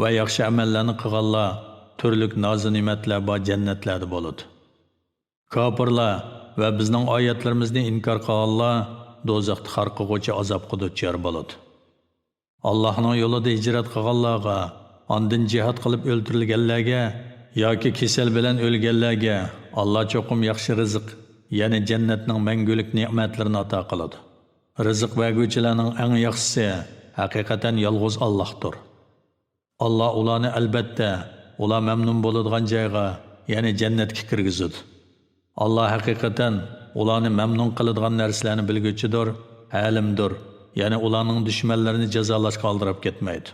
[SPEAKER 1] va yaxshi amallarni qilganlar turli noz-ne'matlar va jannatlarda bo'ladi. Kofirlar va bizning oyatlarimizni inkor qilganlar do'zaxda xarqig'uvchi azobga duchor bo'ladi. Allohning yo'lida hijrat qilganlarga, ondan jihad qilib o'ldirilganlarga yoki kasal bilan o'lganlarga Allah cho'qim yaxshi rizq, ya'ni jannatning mangulik ne'matlarini ato qiladi. Rizq berguvchilarning eng yaxshisi haqiqatan yolg'iz Allohdir. Allah ularni albatta ular mamnun bo'ladigan joyga, ya'ni jannatga kirgizadi. Allah haqiqatan ularni mamnun qiladigan narsalarni bilguchidir, alimdir, ya'ni ularning dushmanlarini jazolashga qoldirib ketmaydi.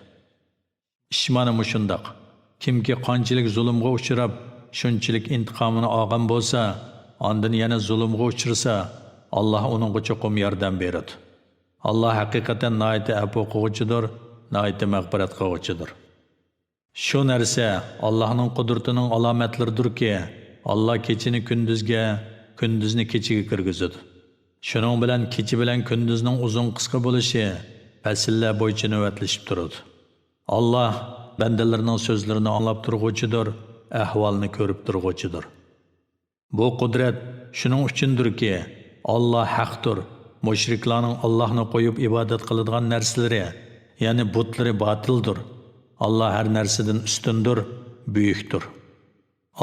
[SPEAKER 1] Ish mana mushundoq. Kimki qanchalik zulmga uchrab, shunchalik intiqomini olgan bo'lsa, ondan yana zulmga uchrasa, Allah uningga cho'qim yordam beradi. Allah haqiqatan nihoyat afu qiluvchidir, nihoyat mag'firat qiluvchidir. Shu narsa Allohning qudratining alomatlaridirki, Allah kechini kunduzga, kunduzni kechiga kirgizadi. Shuning bilan kechi bilan kunduzning uzun qisqa bo'lishi fasllar bo'yicha navbatlashib turadi. Allah bandalarning so'zlarini anglab turg'uchidir, ahvolni ko'rib turg'uchidir. Bu qudrat shuning uchundirki, Allah haqdir. Mushriklarning Allohni qo'yib ibodat qiladigan narsalari, ya'ni butlari batildir. Allah har narsadan ustundir, buyukdir.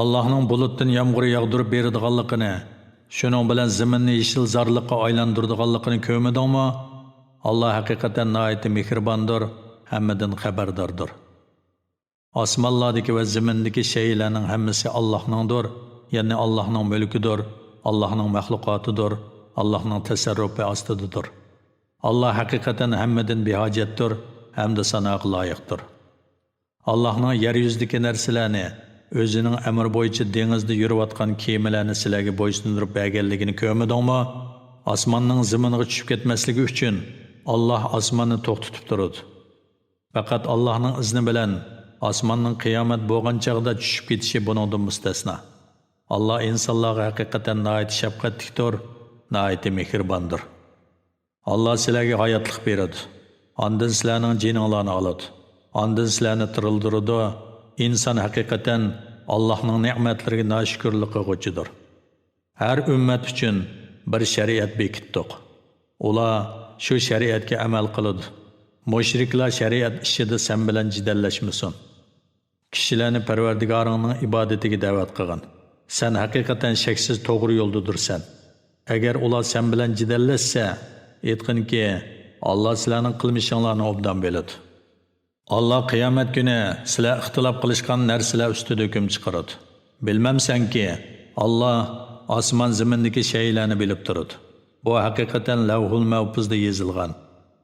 [SPEAKER 1] Allohning bulutdan yomg'ir yog'dirib beradiganligini, shuning bilan zaminni yeshil zarliqqa aylantiradiganligini ko'rmadingmi? Allah haqiqatan nihoyat mehribondir, hammadan xabardordir. Osmonlardagi va zamindagi shaylarning hammasi Allohningdir, ya'ni Allohning mulkidir, Allohning maxluqotidir, Allohning tasarrufi ostidadir. Allah haqiqatan hammadan behojatdir, hamda sanoqqa loyiqdir. Allohning yer yuzidagi narsalarni, o'zining amri bo'yicha dengizda yurayotgan kemalarni sizlarga bo'ysundirib berganligini ko'rmadingmi? Osmonning zaminga tushib ketmasligi uchun Allah osmonni to'xtatib turadi. Faqat Allohning izni bilan osmonning qiyomat bo'lgan chog'da tushib ketishi buningdan mustasno. Allah insonlarga haqiqatan nihoyat shafqatlidir, nihoyat mehribondir. Allah sizlarga hayotlik beradi. Ondan sizlarning jininglarni oladi. Ondan sizlarni tirildiradi. İnsan haqiqatan Allohning ne'matlariga noshukrlik qiluvchidir. Har ummat uchun bir shariat bekitdik. Ular shu shariatga amal qiladi. Mushriklar shariat ishida sen bilan jidallashmasin. Kishilarni Parvardigoringning ibodatiga da'vat qilgan. Sen haqiqatan shaksiz to'g'ri yo'ldadirsan. Agar ular sen bilan jidallashsa, aytqinki, Allah sizlarning qilmishinglarni obdan biladi. Allah qiyomat kuni sizlar ixtilof qilishgan narsalar ustida hukm chiqaradi. Bilmamsanki, Allah osmon zimindagi shaylarni bilib turadi. Bu haqiqatan lavhul mahfuzda yozilgan.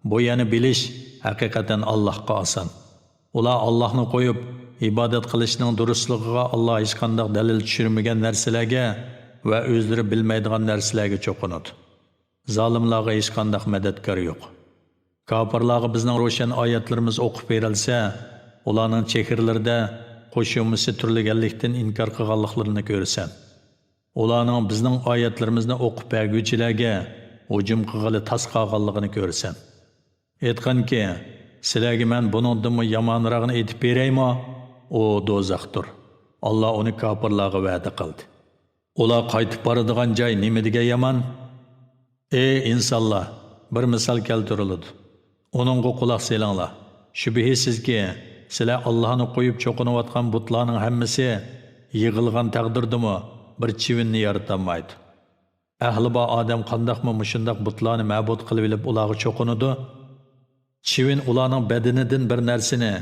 [SPEAKER 1] Bu yana bilish haqiqatan Allohga oson. Ular Allohni qo'yib ibodat qilishning durustligiga Allah hech qanday dalil tushirmagan narsalarga va o'zlari bilmaydigan narsalarga cho'qinadi. Zolimlarga hech qanday madadkor yo'q. Kafirlarga bizning ro'shan oyatlarimiz o'qib berilsa, ularning chehrlarida qo'shimisi turliganlikdan inkor qilganliklarini ko'rsan. Ularning bizning oyatlarimizni o'qib berguvchilarga hujum qilg'ili tas qolganligini ko'rsan. Aytganki, sizlarga men buningdan yomonrog'ini aytib beraymi? O do'zaxdir. Allah uni kafirlarga va'da qildi. Ular qaytib boradigan joy nima degan yomon? Ey insonlar, bir misol keltiriladi. Onunğa quloq selinglar. Shubhisizki, sizlar Allohni qo'yib cho'qinayotgan butlarning hammasi yig'ilgan taqdirdimi bir chivinni yaratolmaydi. Ahli bo odam qandoqmi mushundoq butlarni ma'bud qilib olib ularga cho'qinadi? Chivin ularning badanidan bir narsani,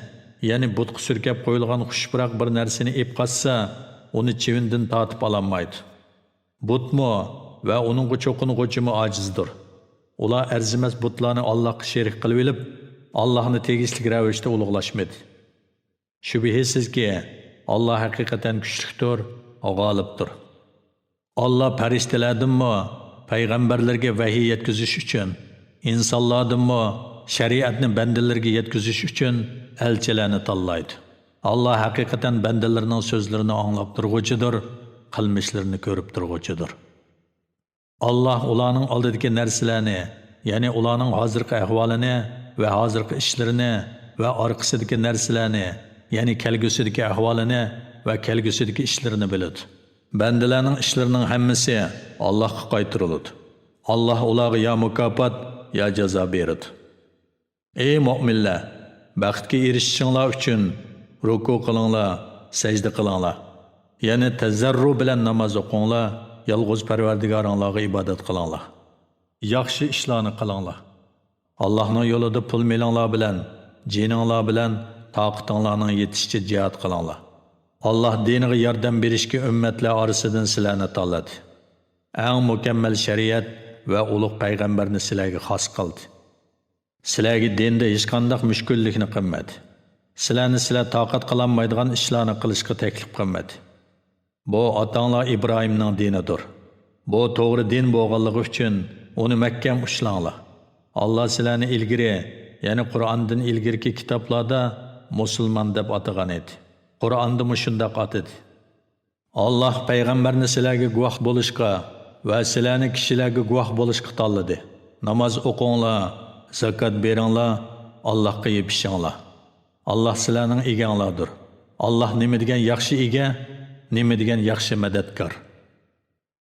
[SPEAKER 1] ya'ni butqa surkab qo'yilgan xushbiroq bir narsani ep qatsa, uni chivindan tortib ololmaydi. Butmi va uning cho'qing'uchimi ojizdir. Ular arzimas butlarni Allohga sherik qilib olib, Allohni tegishli ravishda ulug'lashmadi. Shubhisizki, Allah haqiqatan kuchlidir, g'olibdir. Allah farishtalardanmi payg'ambarlarga vahiy yetkazish uchun, insonlardanmi shariatni bandalarga yetkazish uchun elchilarni tanlaydi. Allah haqiqatan bandalarning so'zlarini anglab turg'uchidir, qilmishlarini ko'rib turg'uchidir. Allah ularning oldidagi narsalarni, ya'ni ularning hozirgi ahvolini va hozirgi ishlarini va orqasidagi narsalarni, ya'ni kelgusidagi ahvolini va kelgusidagi ishlarini biladi. Bandalarning ishlarining hammasi Allohga qaytariladi. Allah ularga ya mukofot, ya jazo beradi. Ey mu'minlar, baxtga erishishinglar uchun ruku qilinglar, sajda qilinglar. Ya'ni tazarru bilan namoz o'qinglar, yolg'iz Parvardigoringlarga ibodat qilinglar. Yaxshi ishlarni qilinglar. Allohning yo'lida pul melinglar bilan, jininglar bilan toqatinglarning yetishicha jihad qilinglar. Allah diniga yordam berishga ummatlar orasidan sizlarni tanladi. Eng mukammal shariat va ulug' payg'ambarni sizlarga xos qildi. Sizlarga dinda hech qanday mushkullikni qilmadi. Sizlarni toqat qilolmaydigan ishlarni qilishga taklif qilmadi. Bu otanglar Ibrohimning dinidir. Bu to'g'ri din bo'lganligi uchun uni mahkam ushlanglar. Allah sizlarni ilgari, ya'ni Qur'ondan ilgirki kitoblarda musulmon deb atagan edi. Qur'onda shunday atadi. Allah payg'ambarni sizlarga guvoh bo'lishga va sizlarni kishilarga guvoh bo'lishga tanladi. Namoz o'qinglar, zakat beringlar, Allohga yepishinglar. Allah sizlarning eganglardir. Allah nima degan yaxshi ega, nima degan yaxshi madadkor.